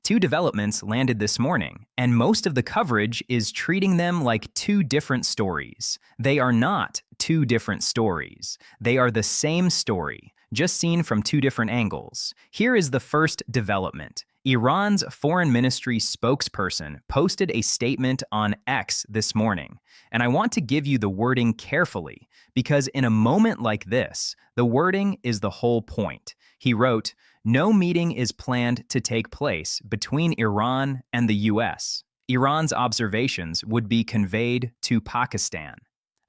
Two developments landed this morning, and most of the coverage is treating them like two different stories. They are not two different stories. They are the same story, just seen from two different angles. Here is the first development. Iran's foreign ministry spokesperson posted a statement on X this morning, and I want to give you the wording carefully, because in a moment like this, the wording is the whole point. He wrote, "No meeting is planned to take place between Iran and the US. Iran's observations would be conveyed to Pakistan."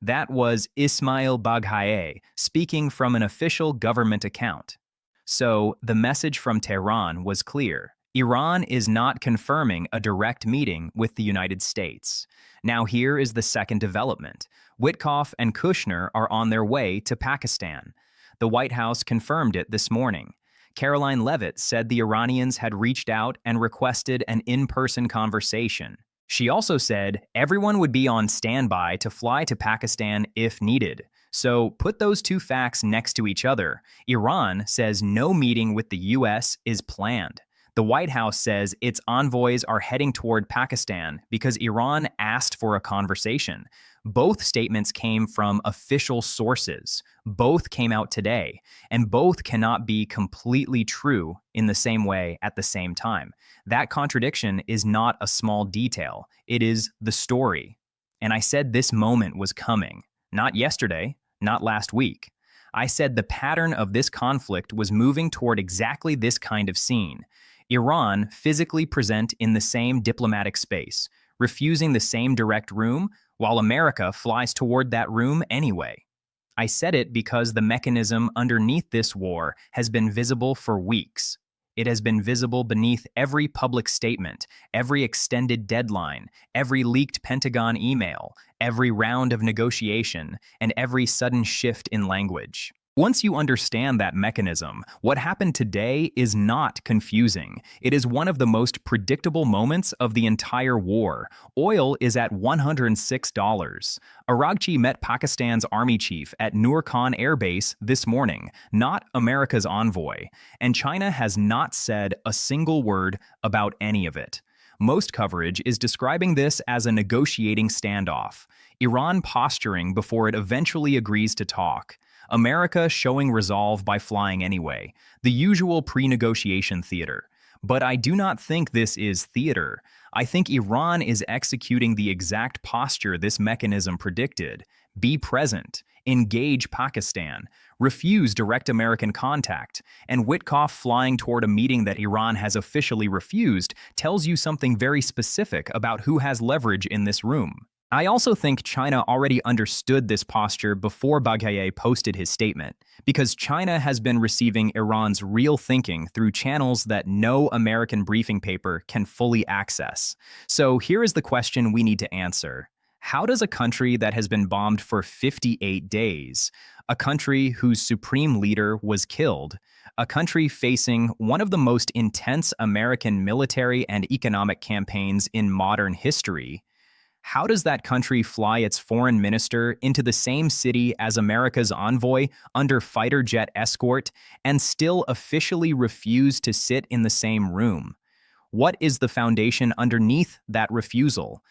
That was Ismail Baghai speaking from an official government account. So, the message from Tehran was clear. Iran is not confirming a direct meeting with the United States. Now here is the second development. Witkoff and Kushner are on their way to Pakistan. The White House confirmed it this morning. Caroline Leavitt said the Iranians had reached out and requested an in-person conversation. She also said everyone would be on standby to fly to Pakistan if needed. So put those two facts next to each other. Iran says no meeting with the US is planned. The White House says its envoys are heading toward Pakistan because Iran asked for a conversation. Both statements came from official sources. Both came out today, and both cannot be completely true in the same way at the same time. That contradiction is not a small detail. It is the story. And I said this moment was coming. Not yesterday, not last week. I said the pattern of this conflict was moving toward exactly this kind of scene. Iran physically present in the same diplomatic space, refusing the same direct room, while America flies toward that room anyway. I said it because the mechanism underneath this war has been visible for weeks. It has been visible beneath every public statement, every extended deadline, every leaked Pentagon email, every round of negotiation, and every sudden shift in language. Once you understand that mechanism, what happened today is not confusing. It is one of the most predictable moments of the entire war. Oil is at $106. Araghchi met Pakistan's army chief at Nur Khan Air Base this morning, not America's envoy. And China has not said a single word about any of it. Most coverage is describing this as a negotiating standoff. Iran posturing before it eventually agrees to talk. America showing resolve by flying anyway, the usual pre-negotiation theater. But I do not think this is theater. I think Iran is executing the exact posture this mechanism predicted. Be present, engage Pakistan, refuse direct American contact, and Witkoff flying toward a meeting that Iran has officially refused tells you something very specific about who has leverage in this room. I also think China already understood this posture before Baghai posted his statement, because China has been receiving Iran's real thinking through channels that no American briefing paper can fully access. So here is the question we need to answer. How does a country that has been bombed for 58 days, a country whose supreme leader was killed, a country facing one of the most intense American military and economic campaigns in modern history, how does that country fly its foreign minister into the same city as America's envoy under fighter jet escort and still officially refuse to sit in the same room? What is the foundation underneath that refusal?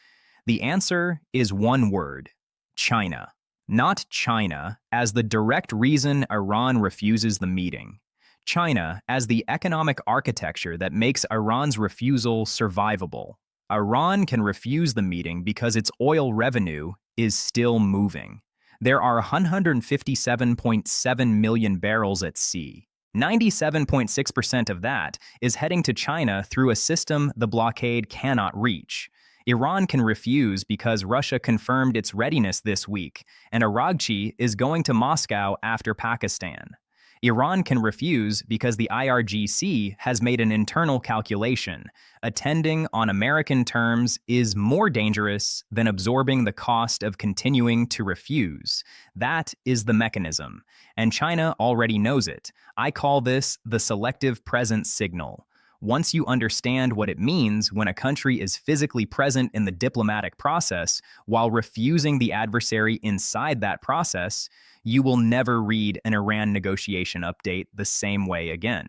The answer is one word: China. Not China as the direct reason Iran refuses the meeting. China as the economic architecture that makes Iran's refusal survivable. Iran can refuse the meeting because its oil revenue is still moving. There are 157.7 million barrels at sea. 97.6% of that is heading to China through a system the blockade cannot reach. Iran can refuse because Russia confirmed its readiness this week, and Araghchi is going to Moscow after Pakistan. Iran can refuse because the IRGC has made an internal calculation. Attending on American terms is more dangerous than absorbing the cost of continuing to refuse. That is the mechanism, and China already knows it. I call this the selective presence signal. Once you understand what it means when a country is physically present in the diplomatic process while refusing the adversary inside that process, you will never read an Iran negotiation update the same way again.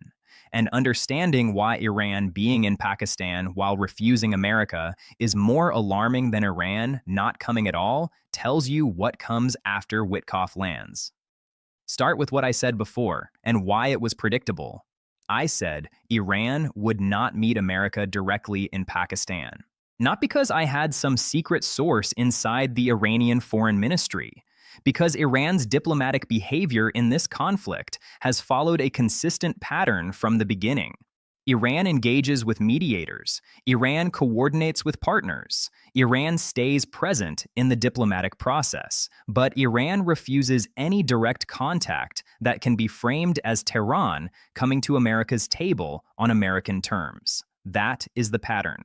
And understanding why Iran being in Pakistan while refusing America is more alarming than Iran not coming at all tells you what comes after Witkoff lands. Start with what I said before and why it was predictable. I said Iran would not meet America directly in Pakistan. Not because I had some secret source inside the Iranian foreign ministry, because Iran's diplomatic behavior in this conflict has followed a consistent pattern from the beginning. Iran engages with mediators. Iran coordinates with partners. Iran stays present in the diplomatic process. But Iran refuses any direct contact that can be framed as Tehran coming to America's table on American terms. That is the pattern.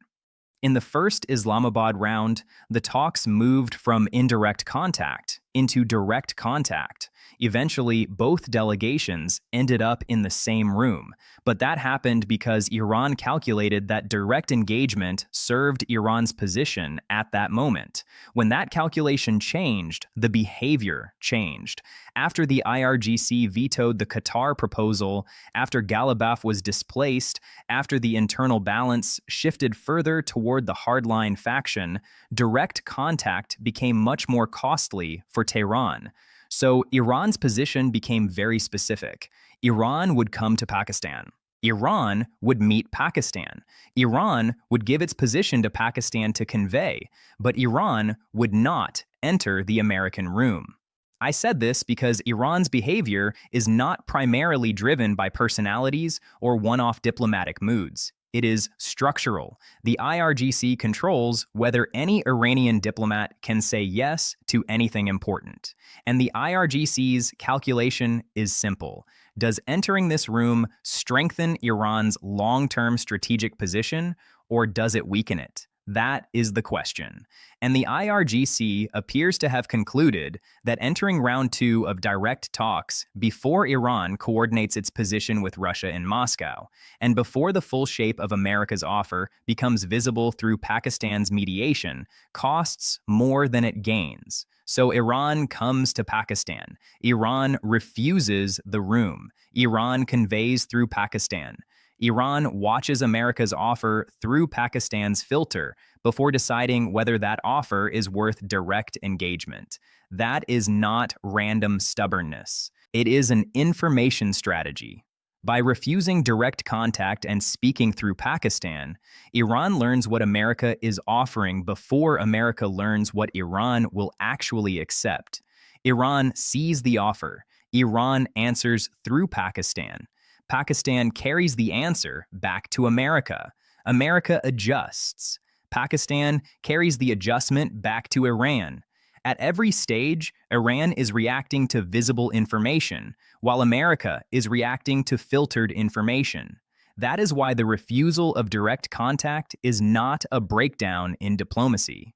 In the first Islamabad round, the talks moved from indirect contact into direct contact. Eventually, both delegations ended up in the same room, but that happened because Iran calculated that direct engagement served Iran's position at that moment. When that calculation changed, the behavior changed. After the IRGC vetoed the Qatar proposal, after Ghalibaf was displaced, after the internal balance shifted further toward the hardline faction, direct contact became much more costly for Tehran. So Iran's position became very specific. Iran would come to Pakistan. Iran would meet Pakistan. Iran would give its position to Pakistan to convey, but Iran would not enter the American room. I said this because Iran's behavior is not primarily driven by personalities or one-off diplomatic moods. It is structural. The IRGC controls whether any Iranian diplomat can say yes to anything important. And the IRGC's calculation is simple. Does entering this room strengthen Iran's long-term strategic position, or does it weaken it? That is the question. And the IRGC appears to have concluded that entering round 2 of direct talks before Iran coordinates its position with Russia in Moscow, and before the full shape of America's offer becomes visible through Pakistan's mediation, costs more than it gains. So Iran comes to Pakistan. Iran refuses the room. Iran conveys through Pakistan. Iran watches America's offer through Pakistan's filter before deciding whether that offer is worth direct engagement. That is not random stubbornness. It is an information strategy. By refusing direct contact and speaking through Pakistan, Iran learns what America is offering before America learns what Iran will actually accept. Iran sees the offer. Iran answers through Pakistan. Pakistan carries the answer back to America. America adjusts. Pakistan carries the adjustment back to Iran. At every stage, Iran is reacting to visible information, while America is reacting to filtered information. That is why the refusal of direct contact is not a breakdown in diplomacy.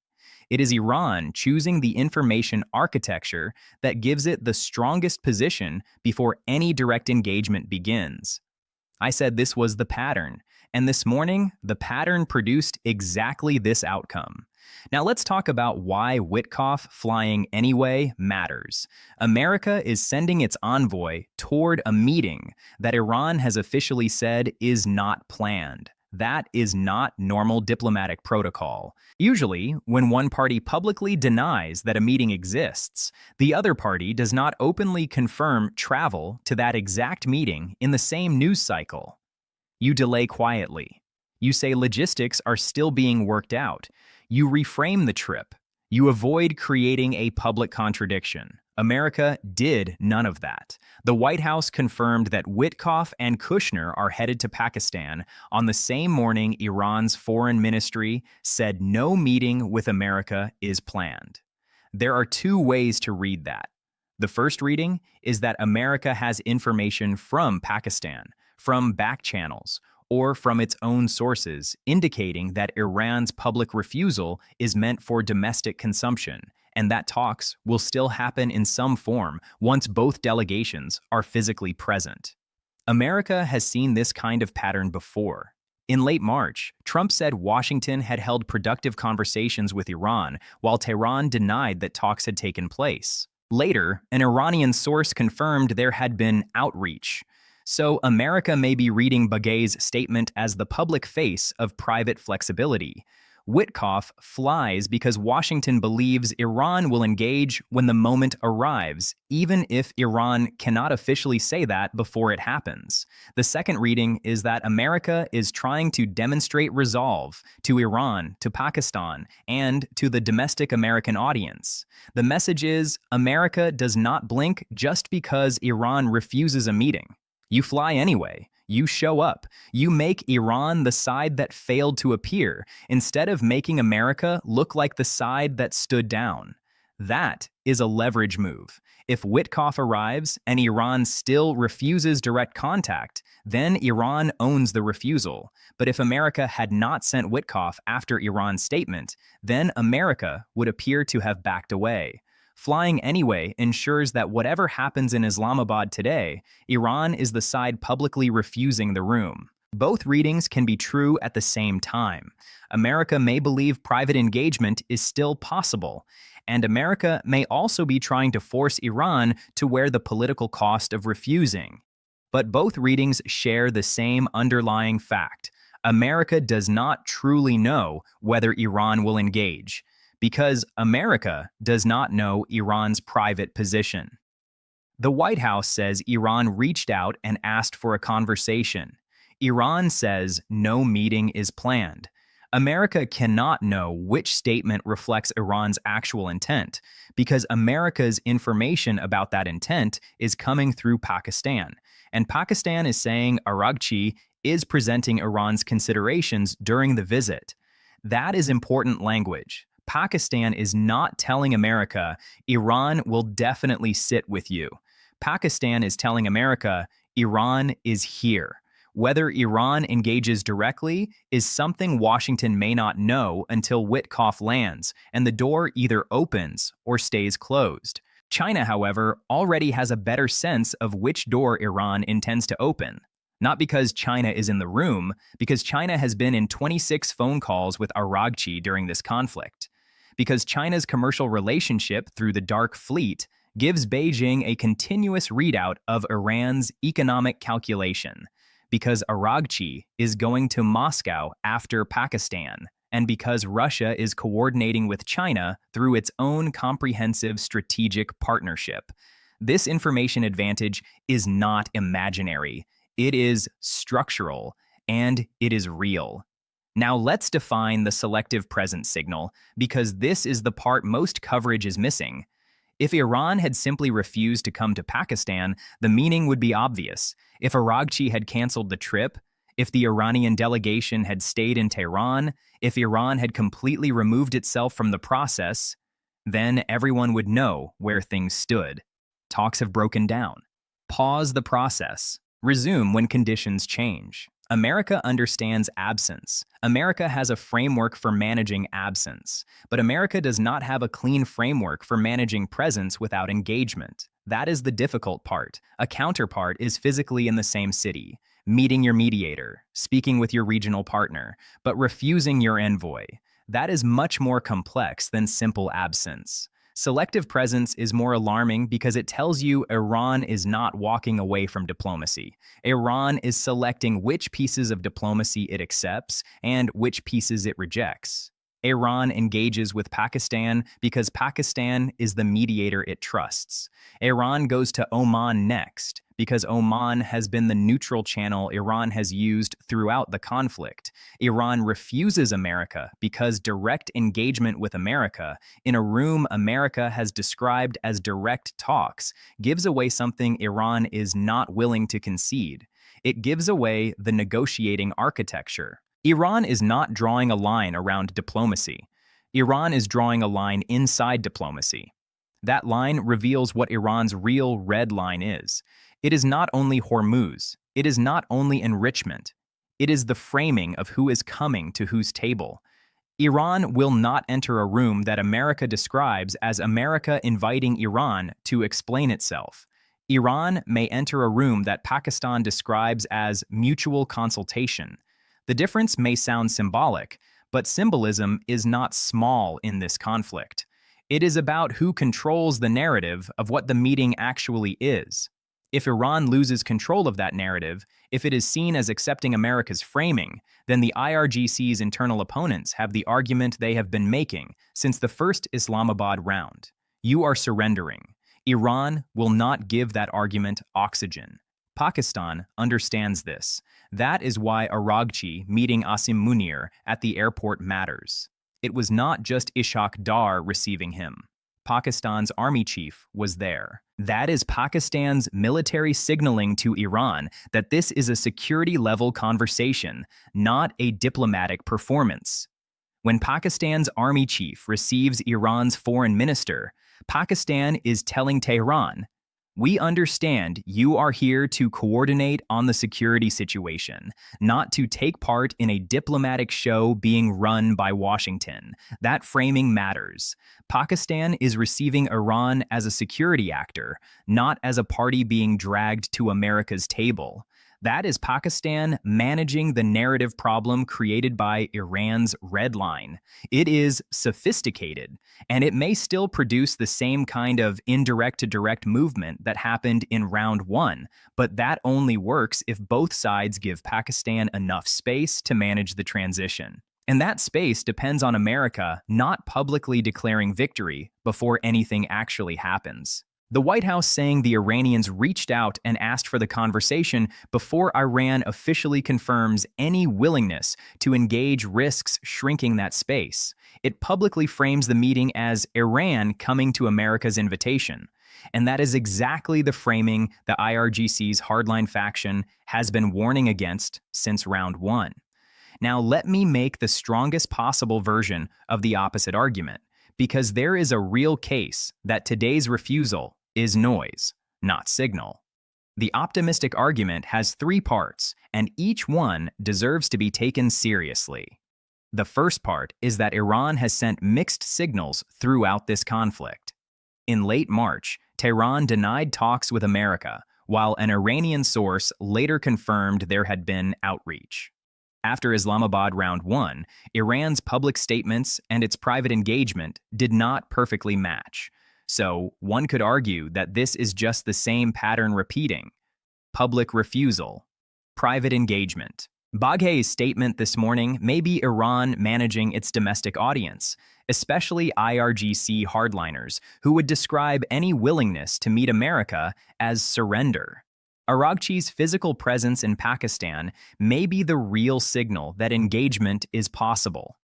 It is Iran choosing the information architecture that gives it the strongest position before any direct engagement begins. I said this was the pattern, and this morning, the pattern produced exactly this outcome. Now let's talk about why Witkoff flying anyway matters. America is sending its envoy toward a meeting that Iran has officially said is not planned. That is not normal diplomatic protocol. Usually, when one party publicly denies that a meeting exists, the other party does not openly confirm travel to that exact meeting in the same news cycle. You delay quietly. You say logistics are still being worked out. You reframe the trip. You avoid creating a public contradiction. America did none of that. The White House confirmed that Witkoff and Kushner are headed to Pakistan on the same morning Iran's foreign ministry said no meeting with America is planned. There are two ways to read that. The first reading is that America has information from Pakistan, from back channels, or from its own sources, indicating that Iran's public refusal is meant for domestic consumption, and that talks will still happen in some form once both delegations are physically present. America has seen this kind of pattern before. In late March, Trump said Washington had held productive conversations with Iran, while Tehran denied that talks had taken place. Later, an Iranian source confirmed there had been outreach. So America may be reading Baghei's statement as the public face of private flexibility. Witkoff flies because Washington believes Iran will engage when the moment arrives, even if Iran cannot officially say that before it happens. The second reading is that America is trying to demonstrate resolve to Iran, to Pakistan, and to the domestic American audience. The message is America does not blink just because Iran refuses a meeting. You fly anyway. You show up. You make Iran the side that failed to appear, instead of making America look like the side that stood down. That is a leverage move. If Witkoff arrives and Iran still refuses direct contact, then Iran owns the refusal. But if America had not sent Witkoff after Iran's statement, then America would appear to have backed away. Flying anyway ensures that whatever happens in Islamabad today, Iran is the side publicly refusing the room. Both readings can be true at the same time. America may believe private engagement is still possible, and America may also be trying to force Iran to wear the political cost of refusing. But both readings share the same underlying fact. America does not truly know whether Iran will engage, because America does not know Iran's private position. The White House says Iran reached out and asked for a conversation. Iran says no meeting is planned. America cannot know which statement reflects Iran's actual intent, because America's information about that intent is coming through Pakistan, and Pakistan is saying Araghchi is presenting Iran's considerations during the visit. That is important language. Pakistan is not telling America, Iran will definitely sit with you. Pakistan is telling America, Iran is here. Whether Iran engages directly is something Washington may not know until Witkoff lands, and the door either opens or stays closed. China, however, already has a better sense of which door Iran intends to open. Not because China is in the room, because China has been in 26 phone calls with Araghchi during this conflict. Because China's commercial relationship through the Dark Fleet gives Beijing a continuous readout of Iran's economic calculation. Because Araghchi is going to Moscow after Pakistan, and because Russia is coordinating with China through its own comprehensive strategic partnership. This information advantage is not imaginary. It is structural, and it is real. Now let's define the selective presence signal, because this is the part most coverage is missing. If Iran had simply refused to come to Pakistan, the meaning would be obvious. If Araghchi had canceled the trip, if the Iranian delegation had stayed in Tehran, if Iran had completely removed itself from the process, then everyone would know where things stood. Talks have broken down. Pause the process. Resume when conditions change. America understands absence. America has a framework for managing absence. But America does not have a clean framework for managing presence without engagement. That is the difficult part. A counterpart is physically in the same city, meeting your mediator, speaking with your regional partner, but refusing your envoy. That is much more complex than simple absence. Selective presence is more alarming because it tells you Iran is not walking away from diplomacy. Iran is selecting which pieces of diplomacy it accepts and which pieces it rejects. Iran engages with Pakistan because Pakistan is the mediator it trusts. Iran goes to Oman next because Oman has been the neutral channel Iran has used throughout the conflict. Iran refuses America because direct engagement with America, in a room America has described as direct talks, gives away something Iran is not willing to concede. It gives away the negotiating architecture. Iran is not drawing a line around diplomacy. Iran is drawing a line inside diplomacy. That line reveals what Iran's real red line is. It is not only Hormuz. It is not only enrichment. It is the framing of who is coming to whose table. Iran will not enter a room that America describes as America inviting Iran to explain itself. Iran may enter a room that Pakistan describes as mutual consultation. The difference may sound symbolic, but symbolism is not small in this conflict. It is about who controls the narrative of what the meeting actually is. If Iran loses control of that narrative, if it is seen as accepting America's framing, then the IRGC's internal opponents have the argument they have been making since the first Islamabad round. You are surrendering. Iran will not give that argument oxygen. Pakistan understands this. That is why Araghchi meeting Asim Munir at the airport matters. It was not just Ishaq Dar receiving him. Pakistan's army chief was there. That is Pakistan's military signaling to Iran that this is a security-level conversation, not a diplomatic performance. When Pakistan's army chief receives Iran's foreign minister, Pakistan is telling Tehran, "We understand you are here to coordinate on the security situation, not to take part in a diplomatic show being run by Washington. That framing matters. Pakistan is receiving Iran as a security actor, not as a party being dragged to America's table." That is Pakistan managing the narrative problem created by Iran's red line. It is sophisticated, and it may still produce the same kind of indirect-to-direct movement that happened in round one, but that only works if both sides give Pakistan enough space to manage the transition. And that space depends on America not publicly declaring victory before anything actually happens. The White House saying the Iranians reached out and asked for the conversation before Iran officially confirms any willingness to engage risks shrinking that space. It publicly frames the meeting as Iran coming to America's invitation. And that is exactly the framing the IRGC's hardline faction has been warning against since round one. Now let me make the strongest possible version of the opposite argument, because there is a real case that today's refusal is noise, not signal. The optimistic argument has three parts, and each one deserves to be taken seriously. The first part is that Iran has sent mixed signals throughout this conflict. In late March, Tehran denied talks with America, while an Iranian source later confirmed there had been outreach. After Islamabad round one, Iran's public statements and its private engagement did not perfectly match. So one could argue that this is just the same pattern repeating. Public refusal. Private engagement. Baghei's statement this morning may be Iran managing its domestic audience, especially IRGC hardliners who would describe any willingness to meet America as surrender. Araghchi's physical presence in Pakistan may be the real signal that engagement is possible.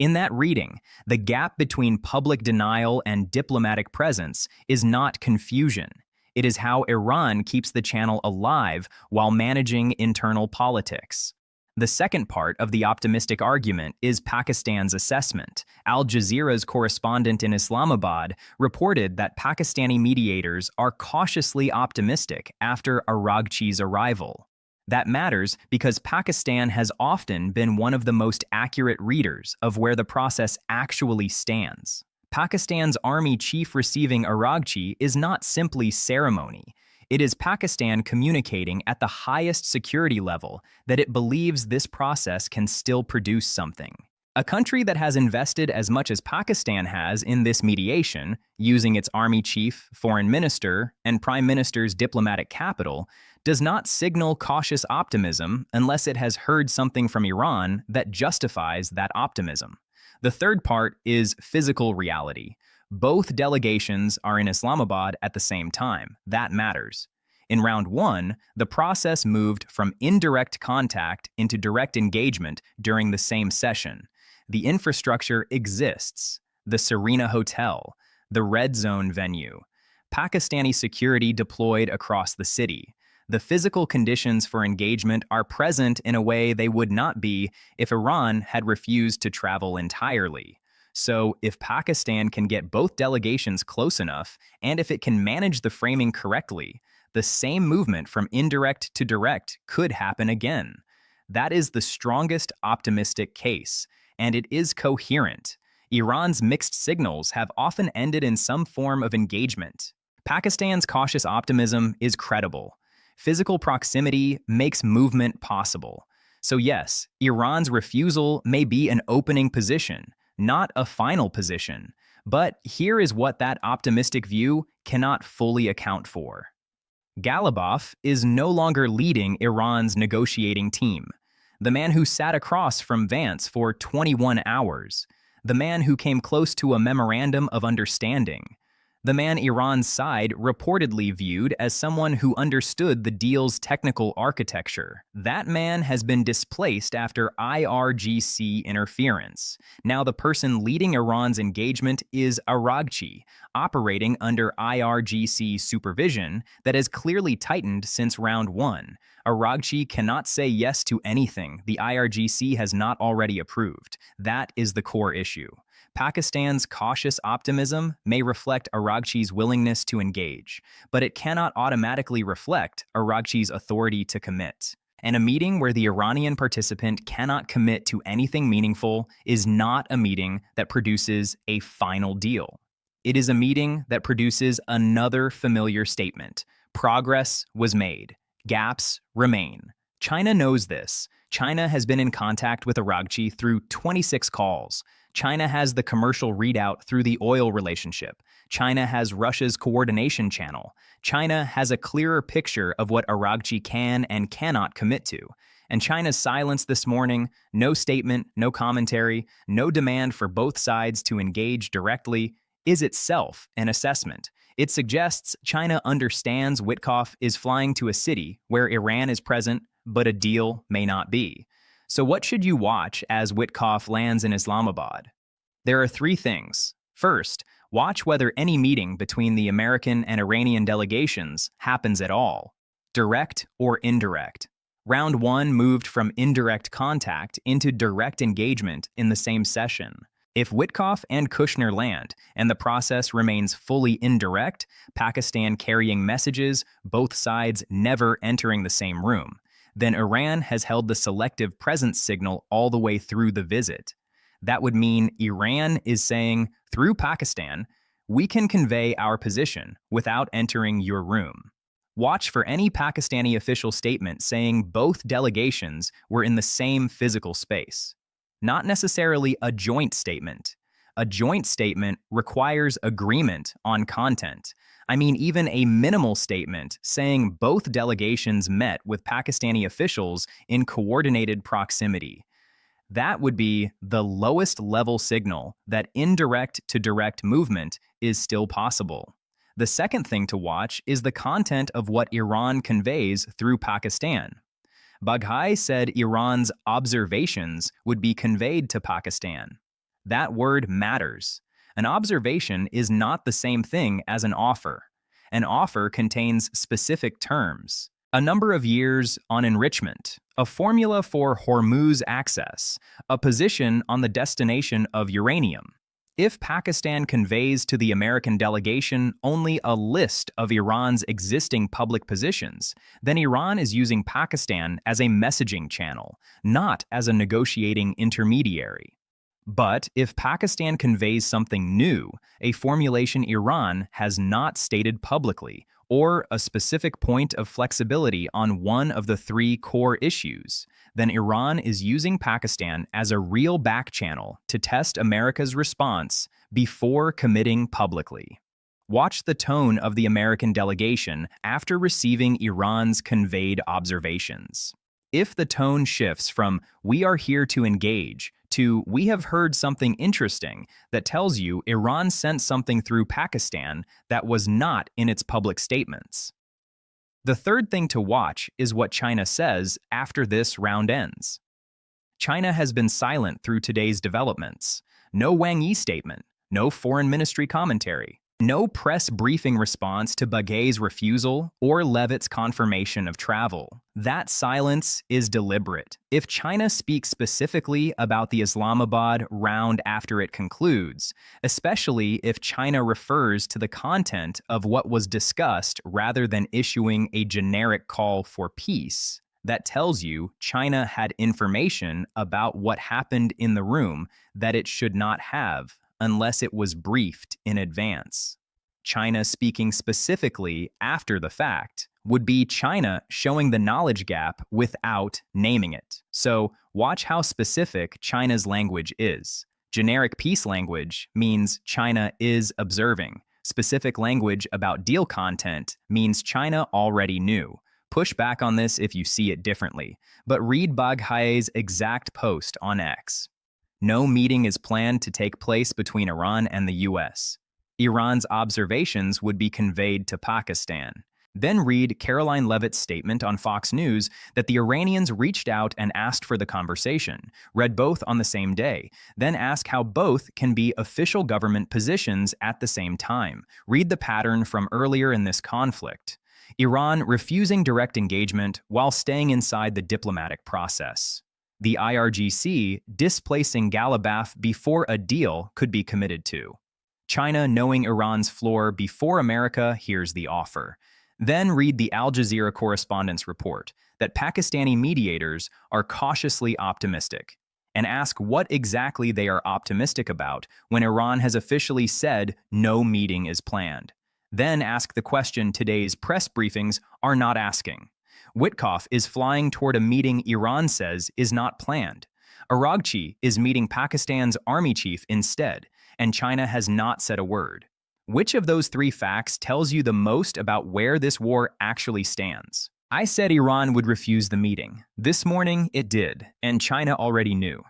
In that reading, the gap between public denial and diplomatic presence is not confusion. It is how Iran keeps the channel alive while managing internal politics. The second part of the optimistic argument is Pakistan's assessment. Al Jazeera's correspondent in Islamabad reported that Pakistani mediators are cautiously optimistic after Araghchi's arrival. That matters because Pakistan has often been one of the most accurate readers of where the process actually stands. Pakistan's army chief receiving Araghchi is not simply ceremony. It is Pakistan communicating at the highest security level that it believes this process can still produce something. A country that has invested as much as Pakistan has in this mediation, using its army chief, foreign minister, and prime minister's diplomatic capital, does not signal cautious optimism unless it has heard something from Iran that justifies that optimism. The third part is physical reality. Both delegations are in Islamabad at the same time. That matters. In round one, the process moved from indirect contact into direct engagement during the same session. The infrastructure exists. The Serena Hotel, the Red Zone venue, Pakistani security deployed across the city. The physical conditions for engagement are present in a way they would not be if Iran had refused to travel entirely. So, if Pakistan can get both delegations close enough, and if it can manage the framing correctly, the same movement from indirect to direct could happen again. That is the strongest optimistic case, and it is coherent. Iran's mixed signals have often ended in some form of engagement. Pakistan's cautious optimism is credible. Physical proximity makes movement possible. So yes, Iran's refusal may be an opening position, not a final position. But here is what that optimistic view cannot fully account for. Galibaf is no longer leading Iran's negotiating team. The man who sat across from Vance for 21 hours. The man who came close to a memorandum of understanding. The man Iran's side reportedly viewed as someone who understood the deal's technical architecture. That man has been displaced after IRGC interference. Now the person leading Iran's engagement is Araghchi, operating under IRGC supervision that has clearly tightened since round one. Araghchi cannot say yes to anything the IRGC has not already approved. That is the core issue. Pakistan's cautious optimism may reflect Araghchi's willingness to engage, but it cannot automatically reflect Araghchi's authority to commit. And a meeting where the Iranian participant cannot commit to anything meaningful is not a meeting that produces a final deal. It is a meeting that produces another familiar statement. Progress was made. Gaps remain. China knows this. China has been in contact with Araghchi through 26 calls. China has the commercial readout through the oil relationship. China has Russia's coordination channel. China has a clearer picture of what Araghchi can and cannot commit to. And China's silence this morning, no statement, no commentary, no demand for both sides to engage directly, is itself an assessment. It suggests China understands Witkoff is flying to a city where Iran is present, but a deal may not be. So what should you watch as Witkoff lands in Islamabad? There are three things. First, watch whether any meeting between the American and Iranian delegations happens at all, direct or indirect. Round one moved from indirect contact into direct engagement in the same session. If Witkoff and Kushner land, and the process remains fully indirect, Pakistan carrying messages, both sides never entering the same room, then Iran has held the selective presence signal all the way through the visit. That would mean Iran is saying, through Pakistan, we can convey our position without entering your room. Watch for any Pakistani official statement saying both delegations were in the same physical space. Not necessarily a joint statement. A joint statement requires agreement on content. I mean, even a minimal statement saying both delegations met with Pakistani officials in coordinated proximity. That would be the lowest level signal that indirect to direct movement is still possible. The second thing to watch is the content of what Iran conveys through Pakistan. Baghai said Iran's observations would be conveyed to Pakistan. That word matters. An observation is not the same thing as an offer. An offer contains specific terms. A number of years on enrichment, a formula for Hormuz access, a position on the destination of uranium. If Pakistan conveys to the American delegation only a list of Iran's existing public positions, then Iran is using Pakistan as a messaging channel, not as a negotiating intermediary. But if Pakistan conveys something new, a formulation Iran has not stated publicly, or a specific point of flexibility on one of the three core issues, then Iran is using Pakistan as a real back channel to test America's response before committing publicly. Watch the tone of the American delegation after receiving Iran's conveyed observations. If the tone shifts from "we are here to engage" to "we have heard something interesting," that tells you Iran sent something through Pakistan that was not in its public statements. The third thing to watch is what China says after this round ends. China has been silent through today's developments. No Wang Yi statement, no foreign ministry commentary, no press briefing response to Baghai's refusal or Levitt's confirmation of travel. That silence is deliberate. If China speaks specifically about the Islamabad round after it concludes, especially if China refers to the content of what was discussed rather than issuing a generic call for peace, that tells you China had information about what happened in the room that it should not have unless it was briefed in advance. China speaking specifically after the fact would be China showing the knowledge gap without naming it. So watch how specific China's language is. Generic peace language means China is observing. Specific language about deal content means China already knew. Push back on this if you see it differently, but read Baghaye's exact post on X. No meeting is planned to take place between Iran and the US. Iran's observations would be conveyed to Pakistan. Then read Caroline Leavitt's statement on Fox News that the Iranians reached out and asked for the conversation, read both on the same day, then ask how both can be official government positions at the same time. Read the pattern from earlier in this conflict. Iran refusing direct engagement while staying inside the diplomatic process. The IRGC displacing Galibaf before a deal could be committed to. China knowing Iran's floor before America hears the offer. Then read the Al Jazeera correspondent's report that Pakistani mediators are cautiously optimistic, and ask what exactly they are optimistic about when Iran has officially said no meeting is planned. Then ask the question today's press briefings are not asking. Witkoff is flying toward a meeting Iran says is not planned. Araghchi is meeting Pakistan's army chief instead, and China has not said a word. Which of those three facts tells you the most about where this war actually stands? I said Iran would refuse the meeting. This morning, it did, and China already knew.